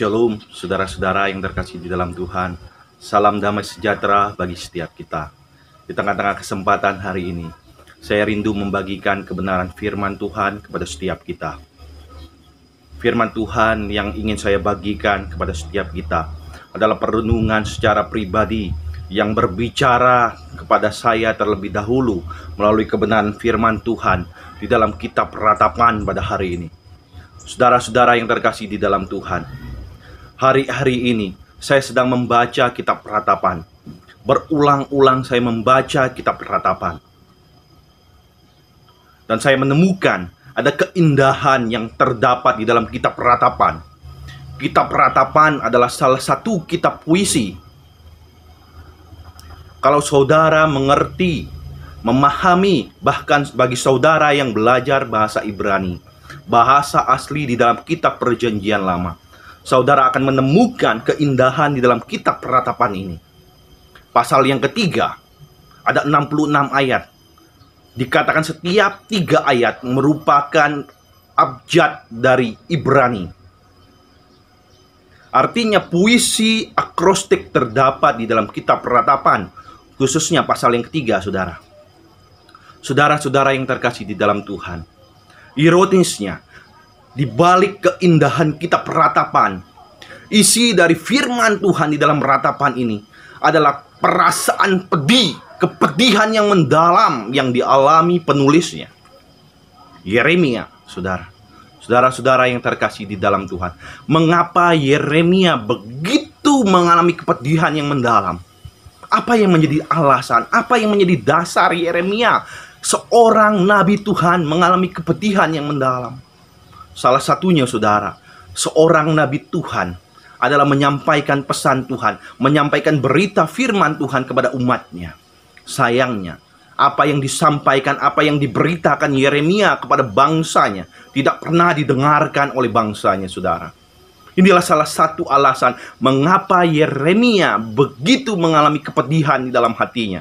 Shalom, saudara-saudara yang terkasih di dalam Tuhan. Salam damai sejahtera bagi setiap kita. Di tengah-tengah kesempatan hari ini, saya rindu membagikan kebenaran firman Tuhan kepada setiap kita. Firman Tuhan yang ingin saya bagikan kepada setiap kita adalah perenungan secara pribadi yang berbicara kepada saya terlebih dahulu melalui kebenaran firman Tuhan di dalam kitab Ratapan pada hari ini. Saudara-saudara yang terkasih di dalam Tuhan, hari-hari ini saya sedang membaca kitab Ratapan. Berulang-ulang saya membaca kitab Ratapan. Dan saya menemukan ada keindahan yang terdapat di dalam kitab Ratapan. Kitab Ratapan adalah salah satu kitab puisi. Kalau saudara mengerti, memahami, bahkan bagi saudara yang belajar bahasa Ibrani, bahasa asli di dalam kitab Perjanjian Lama, saudara akan menemukan keindahan di dalam kitab Ratapan ini. Pasal yang ketiga, ada 66 ayat. Dikatakan setiap 3 ayat merupakan abjad dari Ibrani. Artinya puisi akrostik terdapat di dalam kitab Ratapan, khususnya pasal yang ketiga, saudara. Saudara-saudara yang terkasih di dalam Tuhan, ironisnya, di balik keindahan kitab Ratapan, isi dari firman Tuhan di dalam Ratapan ini adalah perasaan pedih, kepedihan yang mendalam yang dialami penulisnya, Yeremia, saudara. Saudara-saudara yang terkasih di dalam Tuhan, mengapa Yeremia begitu mengalami kepedihan yang mendalam? Apa yang menjadi alasan? Apa yang menjadi dasar Yeremia, seorang nabi Tuhan, mengalami kepedihan yang mendalam? Salah satunya, saudara, seorang nabi Tuhan adalah menyampaikan pesan Tuhan, menyampaikan berita firman Tuhan kepada umatnya. Sayangnya, apa yang disampaikan, apa yang diberitakan Yeremia kepada bangsanya tidak pernah didengarkan oleh bangsanya, saudara. Inilah salah satu alasan mengapa Yeremia begitu mengalami kepedihan di dalam hatinya.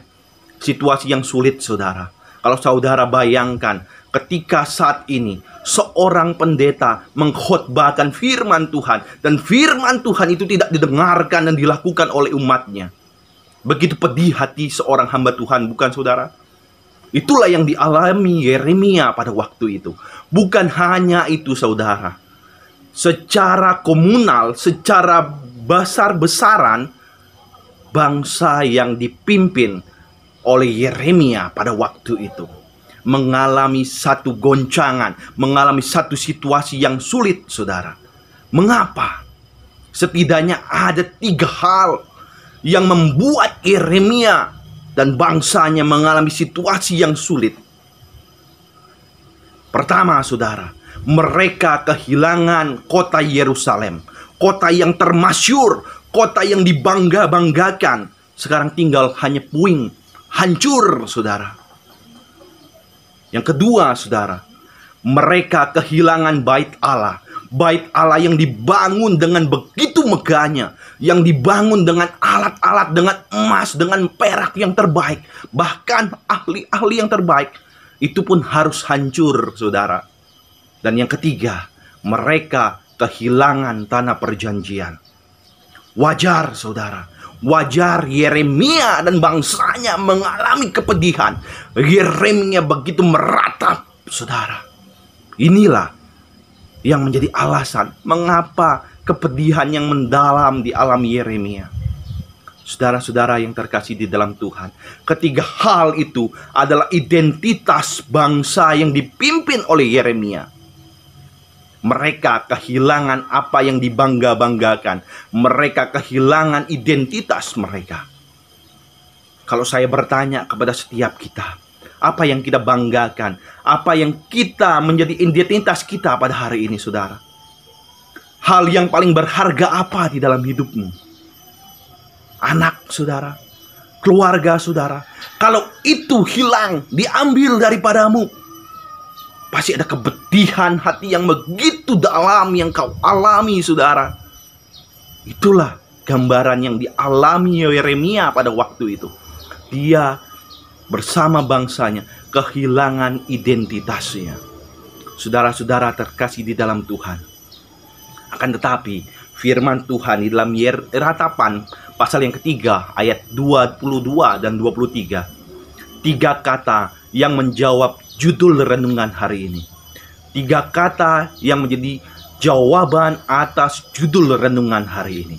Situasi yang sulit, saudara. Kalau saudara bayangkan ketika saat ini seorang pendeta mengkhotbahkan firman Tuhan, dan firman Tuhan itu tidak didengarkan dan dilakukan oleh umatnya. Begitu pedih hati seorang hamba Tuhan, bukan, saudara? Itulah yang dialami Yeremia pada waktu itu. Bukan hanya itu, saudara. Secara komunal, secara besar-besaran, bangsa yang dipimpin oleh Yeremia pada waktu itu mengalami satu goncangan, mengalami satu situasi yang sulit, saudara. Mengapa? Setidaknya ada 3 hal yang membuat Yeremia dan bangsanya mengalami situasi yang sulit. Pertama, saudara, mereka kehilangan kota Yerusalem, kota yang termasyur, kota yang dibangga-banggakan. Sekarang tinggal hanya puing, hancur, saudara. Yang kedua, saudara, mereka kehilangan bait Allah. Bait Allah yang dibangun dengan begitu megahnya, yang dibangun dengan alat-alat, dengan emas, dengan perak yang terbaik, bahkan ahli-ahli yang terbaik, itu pun harus hancur, saudara. Dan yang ketiga, mereka kehilangan tanah perjanjian. Wajar, saudara. Wajar Yeremia dan bangsanya mengalami kepedihan. Yeremia begitu meratap, saudara. Inilah yang menjadi alasan mengapa kepedihan yang mendalam dialami Yeremia. Saudara-saudara yang terkasih di dalam Tuhan, ketiga hal itu adalah identitas bangsa yang dipimpin oleh Yeremia. Mereka kehilangan apa yang dibangga-banggakan. Mereka kehilangan identitas mereka. Kalau saya bertanya kepada setiap kita, apa yang kita banggakan? Apa yang kita menjadi identitas kita pada hari ini, saudara? Hal yang paling berharga apa di dalam hidupmu? Anak, saudara. Keluarga, saudara. Kalau itu hilang, diambil daripadamu, pasti ada kepedihan hati yang begitu dalam yang kau alami, saudara. Itulah gambaran yang dialami Yeremia pada waktu itu. Dia bersama bangsanya kehilangan identitasnya. Saudara-saudara terkasih di dalam Tuhan, akan tetapi firman Tuhan di dalam Ratapan pasal yang ketiga ayat 22 dan 23. Tiga kata yang menjawab judul renungan hari ini. Tiga kata yang menjadi jawaban atas judul renungan hari ini.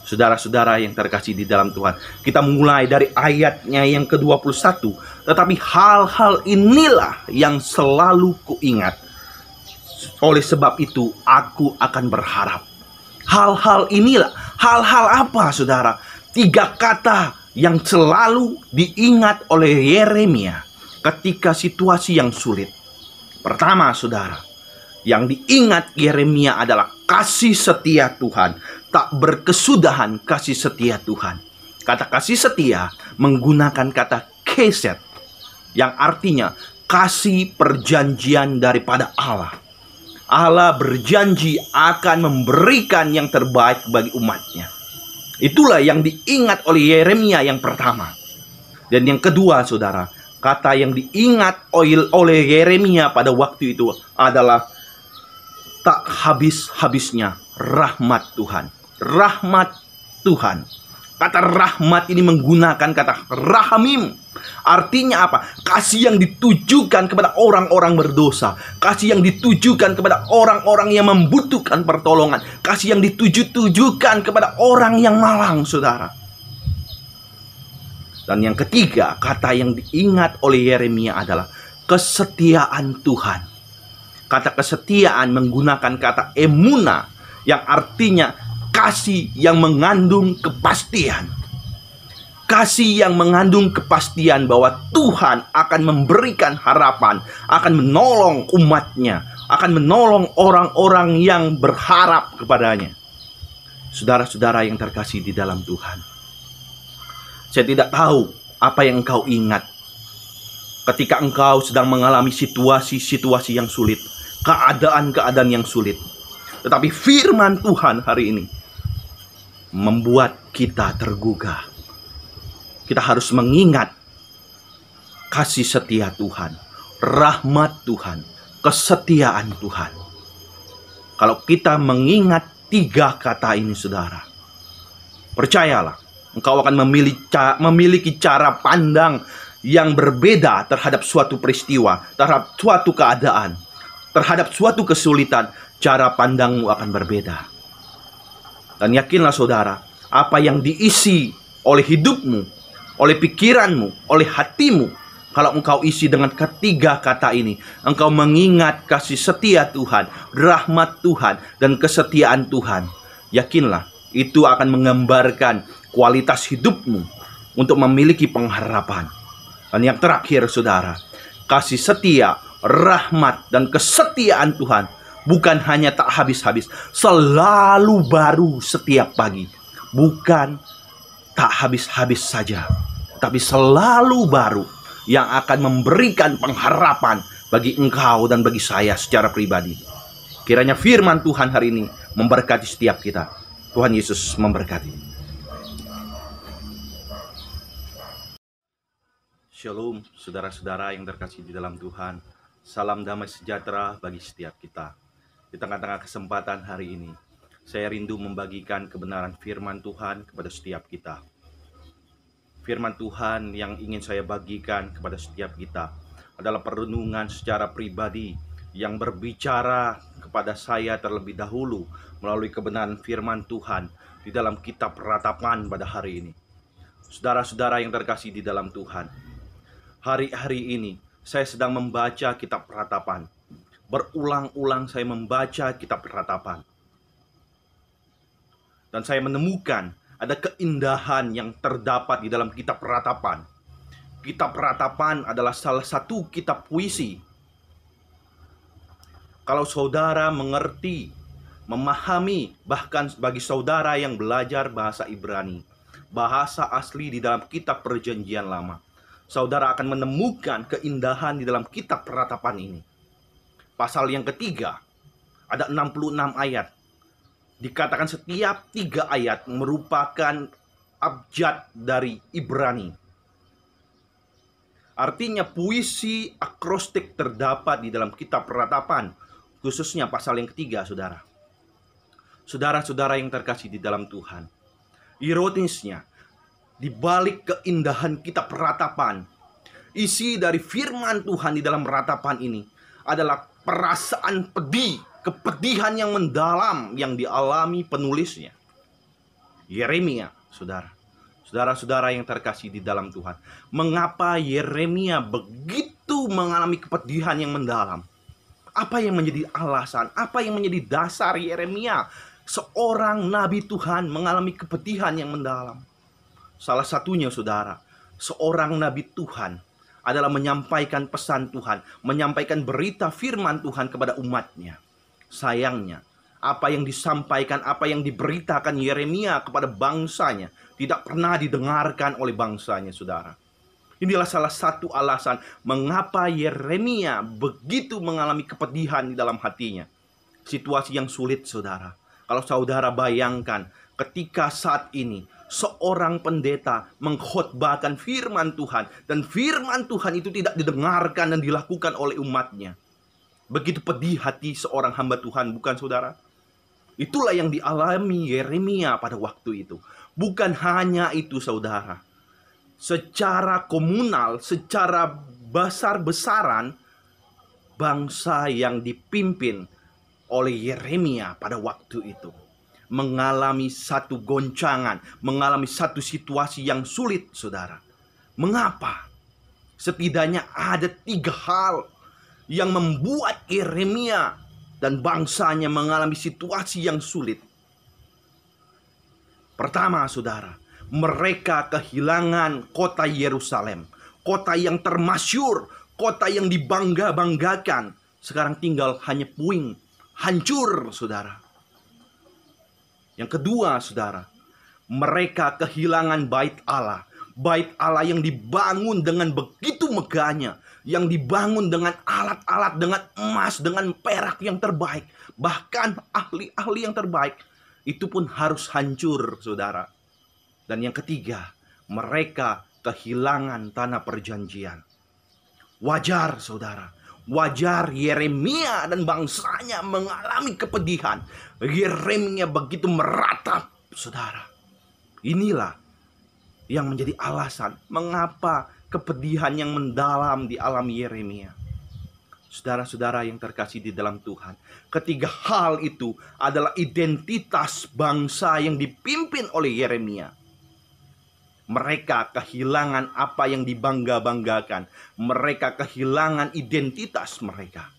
Saudara-saudara yang terkasih di dalam Tuhan, kita mulai dari ayatnya yang ke-21. Tetapi hal-hal inilah yang selalu kuingat. Oleh sebab itu aku akan berharap. Hal-hal inilah, hal-hal apa saudara? Tiga kata yang selalu diingat oleh Yeremia ketika situasi yang sulit. Pertama saudara, yang diingat Yeremia adalah kasih setia Tuhan. Tak berkesudahan kasih setia Tuhan. Kata kasih setia menggunakan kata keset, yang artinya kasih perjanjian daripada Allah. Allah berjanji akan memberikan yang terbaik bagi umatnya. Itulah yang diingat oleh Yeremia yang pertama. Dan yang kedua saudara, kata yang diingat oleh Yeremia pada waktu itu adalah tak habis-habisnya rahmat Tuhan. Rahmat Tuhan. Kata rahmat ini menggunakan kata rahamim. Artinya apa? Kasih yang ditujukan kepada orang-orang berdosa. Kasih yang ditujukan kepada orang-orang yang membutuhkan pertolongan. Kasih yang ditujukan kepada orang yang malang, saudara. Dan yang ketiga, kata yang diingat oleh Yeremia adalah kesetiaan Tuhan. Kata kesetiaan menggunakan kata emuna, yang artinya kasih yang mengandung kepastian. Kasih yang mengandung kepastian bahwa Tuhan akan memberikan harapan, akan menolong umatnya, akan menolong orang-orang yang berharap kepadanya. Saudara-saudara yang terkasih di dalam Tuhan, saya tidak tahu apa yang engkau ingat ketika engkau sedang mengalami situasi-situasi yang sulit, keadaan-keadaan yang sulit. Tetapi firman Tuhan hari ini membuat kita tergugah. Kita harus mengingat kasih setia Tuhan, rahmat Tuhan, kesetiaan Tuhan. Kalau kita mengingat tiga kata ini saudara, percayalah, engkau akan memiliki cara pandang yang berbeda terhadap suatu peristiwa, terhadap suatu keadaan, terhadap suatu kesulitan. Cara pandangmu akan berbeda. Dan yakinlah saudara, apa yang diisi oleh hidupmu, oleh pikiranmu, oleh hatimu, kalau engkau isi dengan ketiga kata ini, engkau mengingat kasih setia Tuhan, rahmat Tuhan, dan kesetiaan Tuhan, yakinlah itu akan menggambarkan kualitas hidupmu untuk memiliki pengharapan. Dan yang terakhir saudara, kasih setia, rahmat, dan kesetiaan Tuhan bukan hanya tak habis-habis, selalu baru setiap pagi. Bukan tak habis-habis saja, tapi selalu baru, yang akan memberikan pengharapan bagi engkau dan bagi saya secara pribadi. Kiranya firman Tuhan hari ini memberkati setiap kita. Tuhan Yesus memberkati. Shalom saudara-saudara yang terkasih di dalam Tuhan. Salam damai sejahtera bagi setiap kita. Di tengah-tengah kesempatan hari ini, saya rindu membagikan kebenaran firman Tuhan kepada setiap kita. Firman Tuhan yang ingin saya bagikan kepada setiap kita adalah perenungan secara pribadi yang berbicara kepada saya terlebih dahulu melalui kebenaran firman Tuhan di dalam kitab Ratapan pada hari ini. Saudara-saudara yang terkasih di dalam Tuhan, hari-hari ini saya sedang membaca kitab Ratapan. Berulang-ulang saya membaca kitab Ratapan. Dan saya menemukan ada keindahan yang terdapat di dalam kitab Ratapan. Kitab Ratapan adalah salah satu kitab puisi. Kalau saudara mengerti, memahami, bahkan bagi saudara yang belajar bahasa Ibrani, bahasa asli di dalam kitab Perjanjian Lama, saudara akan menemukan keindahan di dalam kitab Ratapan ini. Pasal yang ketiga, ada 66 ayat. Dikatakan setiap 3 ayat merupakan abjad dari Ibrani. Artinya puisi akrostik terdapat di dalam kitab Ratapan, khususnya pasal yang ketiga, saudara. Saudara-saudara yang terkasih di dalam Tuhan, ironisnya, di balik keindahan kitab ratapan, isi dari firman Tuhan di dalam ratapan ini adalah perasaan pedih, kepedihan yang mendalam yang dialami penulisnya, Yeremia, saudara. Saudara-saudara yang terkasih di dalam Tuhan, mengapa Yeremia begitu mengalami kepedihan yang mendalam? Apa yang menjadi alasan? Apa yang menjadi dasar Yeremia, seorang nabi Tuhan, mengalami kepedihan yang mendalam? Salah satunya, saudara, seorang nabi Tuhan adalah menyampaikan pesan Tuhan, menyampaikan berita firman Tuhan kepada umatnya. Sayangnya, apa yang disampaikan, apa yang diberitakan Yeremia kepada bangsanya tidak pernah didengarkan oleh bangsanya, saudara. Inilah salah satu alasan mengapa Yeremia begitu mengalami kepedihan di dalam hatinya. Situasi yang sulit, saudara. Kalau saudara bayangkan ketika saat ini seorang pendeta mengkhotbahkan firman Tuhan, dan firman Tuhan itu tidak didengarkan dan dilakukan oleh umatnya. Begitu pedih hati seorang hamba Tuhan, bukan, saudara? Itulah yang dialami Yeremia pada waktu itu. Bukan hanya itu, saudara. Secara komunal, secara besar-besaran, bangsa yang dipimpin oleh Yeremia pada waktu itu mengalami satu goncangan, mengalami satu situasi yang sulit, saudara. Mengapa? Setidaknya ada 3 hal yang membuat Yeremia dan bangsanya mengalami situasi yang sulit. Pertama, saudara, mereka kehilangan kota Yerusalem, kota yang termasyur, kota yang dibangga-banggakan. Sekarang tinggal hanya puing, hancur, saudara. Yang kedua, saudara, mereka kehilangan bait Allah. Bait Allah yang dibangun dengan begitu megahnya, yang dibangun dengan alat-alat, dengan emas, dengan perak yang terbaik, bahkan ahli-ahli yang terbaik, itu pun harus hancur, saudara. Dan yang ketiga, mereka kehilangan tanah perjanjian. Wajar, saudara. Wajar Yeremia dan bangsanya mengalami kepedihan. Yeremia begitu meratap, saudara. Inilah yang menjadi alasan mengapa kepedihan yang mendalam dialami Yeremia. Saudara-saudara yang terkasih di dalam Tuhan, ketiga hal itu adalah identitas bangsa yang dipimpin oleh Yeremia. Mereka kehilangan apa yang dibangga-banggakan. Mereka kehilangan identitas mereka.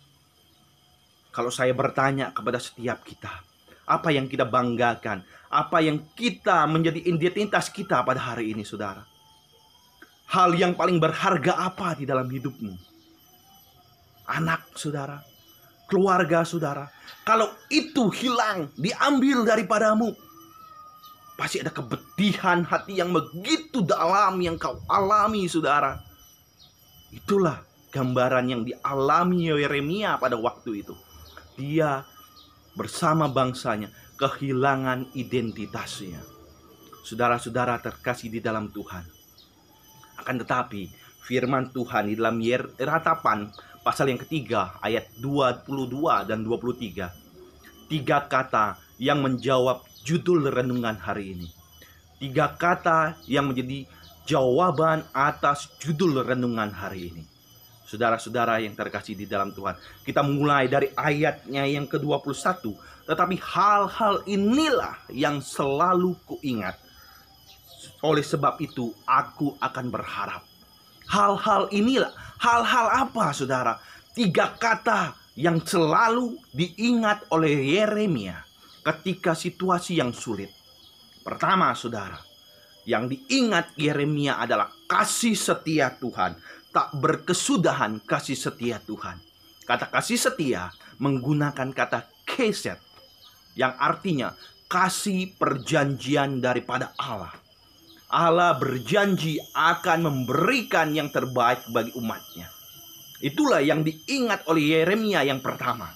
Kalau saya bertanya kepada setiap kita, apa yang kita banggakan? Apa yang kita menjadi identitas kita pada hari ini, saudara? Hal yang paling berharga apa di dalam hidupmu? Anak, saudara, keluarga, saudara. Kalau itu hilang, diambil daripadamu, pasti ada kepedihan hati yang begitu dalam yang kau alami, saudara. Itulah gambaran yang dialami Yeremia pada waktu itu. Dia bersama bangsanya kehilangan identitasnya. Saudara-saudara terkasih di dalam Tuhan. Akan tetapi firman Tuhan di dalam Ratapan pasal yang ketiga ayat 22 dan 23. 3 kata yang menjawab judul renungan hari ini. 3 kata yang menjadi jawaban atas judul renungan hari ini. Saudara-saudara yang terkasih di dalam Tuhan, kita mulai dari ayatnya yang ke-21. Tetapi hal-hal inilah yang selalu kuingat. Oleh sebab itu aku akan berharap. Hal-hal inilah, hal-hal apa, saudara? 3 kata yang selalu diingat oleh Yeremia ketika situasi yang sulit. Pertama, saudara, yang diingat Yeremia adalah kasih setia Tuhan. Tak berkesudahan kasih setia Tuhan. Kata kasih setia menggunakan kata keset, yang artinya kasih perjanjian daripada Allah. Allah berjanji akan memberikan yang terbaik bagi umatnya. Itulah yang diingat oleh Yeremia yang pertama.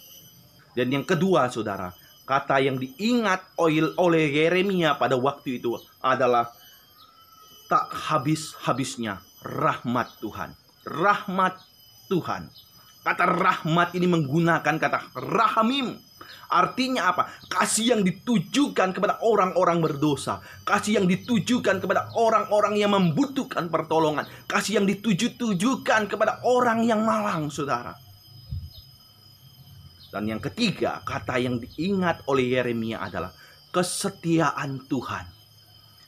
Dan yang kedua, saudara, kata yang diingat oleh Yeremia pada waktu itu adalah tak habis-habisnya rahmat Tuhan. Rahmat Tuhan. Kata rahmat ini menggunakan kata rahamim. Artinya apa? Kasih yang ditujukan kepada orang-orang berdosa, kasih yang ditujukan kepada orang-orang yang membutuhkan pertolongan, kasih yang ditujukan kepada orang yang malang, saudara. Dan yang ketiga, kata yang diingat oleh Yeremia adalah kesetiaan Tuhan.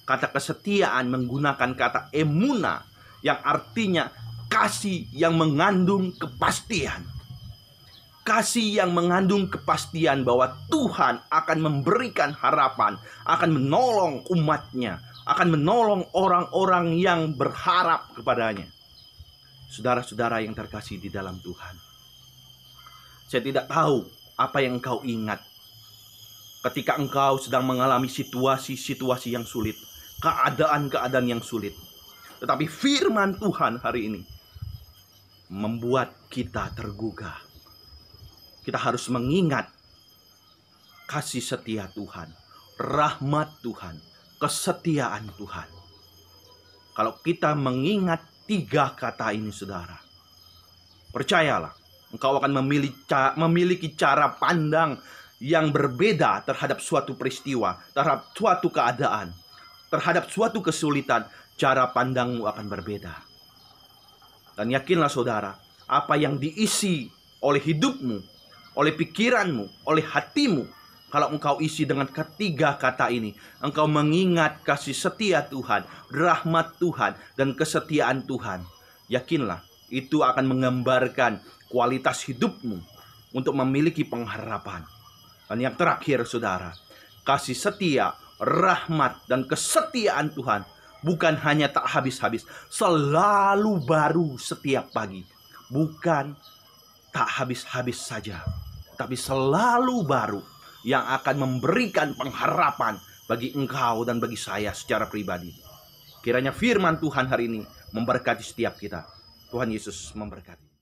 Kata kesetiaan menggunakan kata emuna, yang artinya kasih yang mengandung kepastian. Kasih yang mengandung kepastian bahwa Tuhan akan memberikan harapan, akan menolong umatnya, akan menolong orang-orang yang berharap kepadanya. Saudara-saudara yang terkasih di dalam Tuhan, saya tidak tahu apa yang engkau ingat ketika engkau sedang mengalami situasi-situasi yang sulit, keadaan-keadaan yang sulit. Tetapi firman Tuhan hari ini membuat kita tergugah. Kita harus mengingat kasih setia Tuhan, rahmat Tuhan, kesetiaan Tuhan. Kalau kita mengingat 3 kata ini, saudara, percayalah, engkau akan memiliki cara pandang yang berbeda terhadap suatu peristiwa, terhadap suatu keadaan, terhadap suatu kesulitan. Cara pandangmu akan berbeda. Dan yakinlah saudara, apa yang diisi oleh hidupmu, oleh pikiranmu, oleh hatimu, kalau engkau isi dengan ketiga kata ini, engkau mengingat kasih setia Tuhan, rahmat Tuhan, dan kesetiaan Tuhan, yakinlah itu akan menggambarkan kualitas hidupmu untuk memiliki pengharapan. Dan yang terakhir saudara, kasih setia, rahmat, dan kesetiaan Tuhan bukan hanya tak habis-habis, selalu baru setiap pagi. Bukan tak habis-habis saja, tapi selalu baru, yang akan memberikan pengharapan bagi engkau dan bagi saya secara pribadi. Kiranya firman Tuhan hari ini memberkati setiap kita. Tuhan Yesus memberkati.